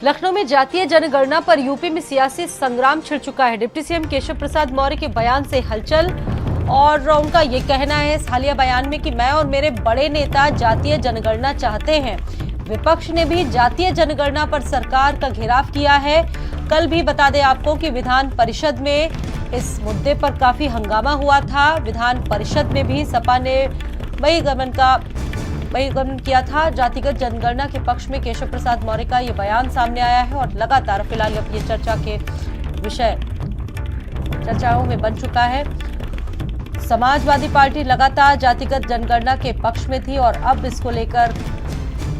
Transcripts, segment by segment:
लखनऊ में जातीय जनगणना पर यूपी में सियासी संग्राम छिड़ चुका है। डिप्टी सीएम केशव प्रसाद मौर्य के बयान से हलचल और उनका ये कहना है इस हालिया बयान में कि मैं और मेरे बड़े नेता जातीय जनगणना चाहते हैं। विपक्ष ने भी जातीय जनगणना पर सरकार का घेराव किया है। कल भी बता दें आपको कि विधान परिषद में इस मुद्दे पर काफी हंगामा हुआ था। विधान परिषद में भी सपा ने बहिर्गमन किया था। जातिगत जनगणना के पक्ष में केशव प्रसाद मौर्य का ये बयान सामने आया है और लगातार फिलहाल अब ये चर्चाओं में बन चुका है। समाजवादी पार्टी लगातार जातिगत जनगणना के पक्ष में थी और अब इसको लेकर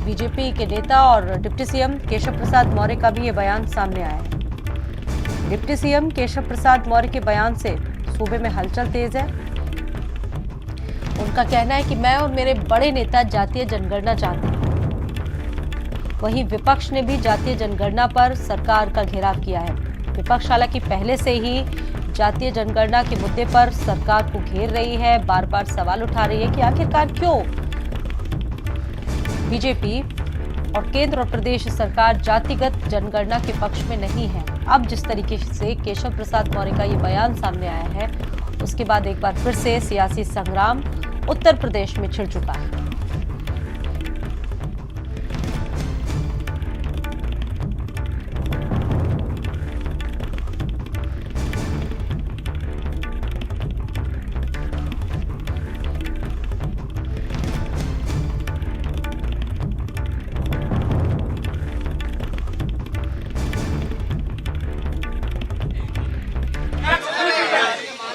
बीजेपी के नेता और डिप्टी सीएम केशव प्रसाद मौर्य का भी ये बयान सामने आया है। डिप्टी सीएम केशव प्रसाद मौर्य के बयान से सूबे में हलचल तेज है। उनका कहना है कि मैं और मेरे बड़े नेता जातीय जनगणना चाहते हैं। वहीं विपक्ष ने भी जातीय जनगणना पर सरकार का घेराव किया है। विपक्ष हालांकि पहले से ही जातीय जनगणना के मुद्दे पर सरकार को घेर रही है, बार बार सवाल उठा रही है कि आखिरकार क्यों बीजेपी और केंद्र और प्रदेश सरकार जातिगत जनगणना के पक्ष में नहीं है। अब जिस तरीके से केशव प्रसाद मौर्य का ये बयान सामने आया है, उसके बाद एक बार फिर से सियासी संग्राम उत्तर प्रदेश में छिड़ चुका है।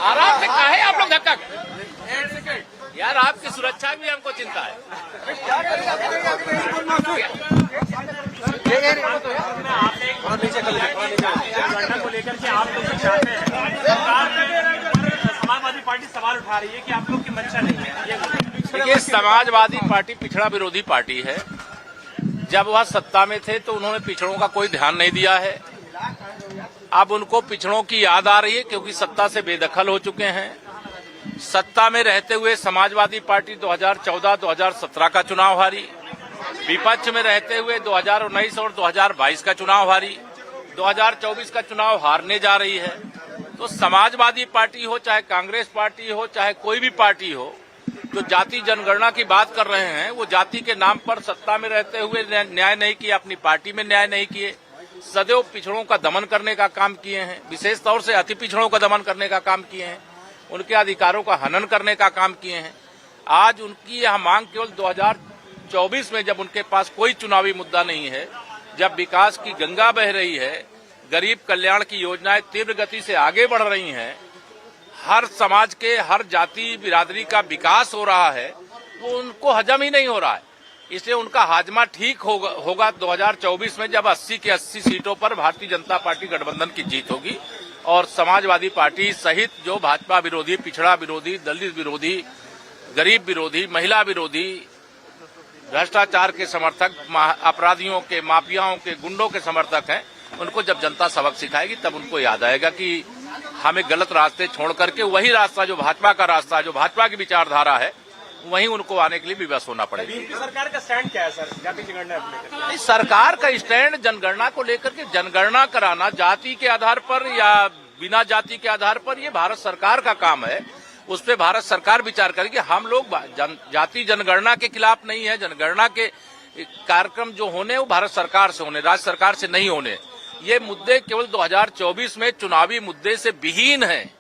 आराम से कहा है आप लोग धक्का यार, आपकी सुरक्षा भी हमको चिंता है। को लेकर के आप लोग चाहते हैं, समाजवादी पार्टी सवाल उठा रही है कि आप लोग की मंशा नहीं है। देखिए, समाजवादी पार्टी पिछड़ा विरोधी पार्टी है। जब वह सत्ता में थे तो उन्होंने पिछड़ों का कोई ध्यान नहीं दिया है। अब उनको पिछड़ों की याद आ रही है क्योंकि सत्ता से बेदखल हो चुके हैं। सत्ता में रहते हुए समाजवादी पार्टी 2014-2017 का चुनाव हारी, विपक्ष में रहते हुए 2019 और 2022 का चुनाव हारी, 2024 का चुनाव हारने जा रही है। तो समाजवादी पार्टी हो, चाहे कांग्रेस पार्टी हो, चाहे कोई भी पार्टी हो, जो जाति जनगणना की बात कर रहे हैं, वो जाति के नाम पर सत्ता में रहते हुए न्याय नहीं किए, अपनी पार्टी में न्याय नहीं किए, सदैव पिछड़ों का दमन करने का काम किए हैं, विशेष तौर से अति पिछड़ों का दमन करने का काम किए हैं, उनके अधिकारों का हनन करने का काम किए हैं। आज उनकी यह मांग केवल 2024 में, जब उनके पास कोई चुनावी मुद्दा नहीं है, जब विकास की गंगा बह रही है, गरीब कल्याण की योजनाएं तीव्र गति से आगे बढ़ रही हैं, हर समाज के हर जाति बिरादरी का विकास हो रहा है, वो उनको हजम ही नहीं हो रहा है। इसलिए उनका हाजमा ठीक होगा 2024 में, जब 80 की 80 सीटों पर भारतीय जनता पार्टी गठबंधन की जीत होगी और समाजवादी पार्टी सहित जो भाजपा विरोधी, पिछड़ा विरोधी, दलित विरोधी, गरीब विरोधी, महिला विरोधी, भ्रष्टाचार के समर्थक, अपराधियों के, माफियाओं के, गुंडों के समर्थक हैं, उनको जब जनता सबक सिखाएगी तब उनको याद आएगा कि हमें गलत रास्ते छोड़ करके वही रास्ता जो भाजपा का रास्ता, जो भाजपा की विचारधारा है, वहीं उनको आने के लिए विवश होना पड़ेगा। सरकार का स्टैंड क्या है सर जाति जनगणना को लेकर? सरकार का स्टैंड जनगणना को लेकर के, जनगणना कराना जाति के आधार पर या बिना जाति के आधार पर, ये भारत सरकार का काम है। उस पर भारत सरकार विचार करेगी। हम लोग जाति जनगणना के खिलाफ नहीं है। जनगणना के कार्यक्रम जो होने वो भारत सरकार से होने, राज्य सरकार से नहीं होने। ये मुद्दे केवल 2024 में चुनावी मुद्दे से विहीन हैं,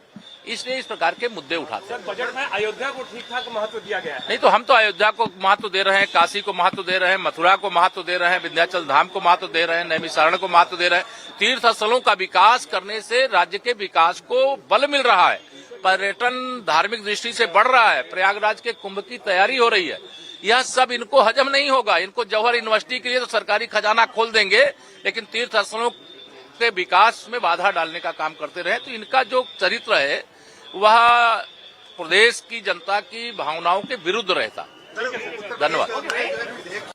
इसलिए इस प्रकार के मुद्दे उठाते हैं। बजट में अयोध्या को ठीक ठाक महत्व दिया गया है। नहीं तो हम तो अयोध्या को महत्व दे रहे हैं, काशी को महत्व दे रहे हैं, मथुरा को महत्व दे रहे हैं, विंध्याचल धाम को महत्व दे रहे हैं, नैमिषारण्य को महत्व दे रहे हैं। तीर्थ स्थलों का विकास करने से राज्य के विकास को बल मिल रहा है, पर्यटन धार्मिक दृष्टि से बढ़ रहा है, प्रयागराज के कुंभ की तैयारी हो रही है। यह सब इनको हजम नहीं होगा। इनको जवाहर यूनिवर्सिटी के लिए तो सरकारी खजाना खोल देंगे, लेकिन तीर्थ स्थलों के विकास में बाधा डालने का काम करते रहे। तो इनका जो चरित्र है वह प्रदेश की जनता की भावनाओं के विरुद्ध रहता। धन्यवाद।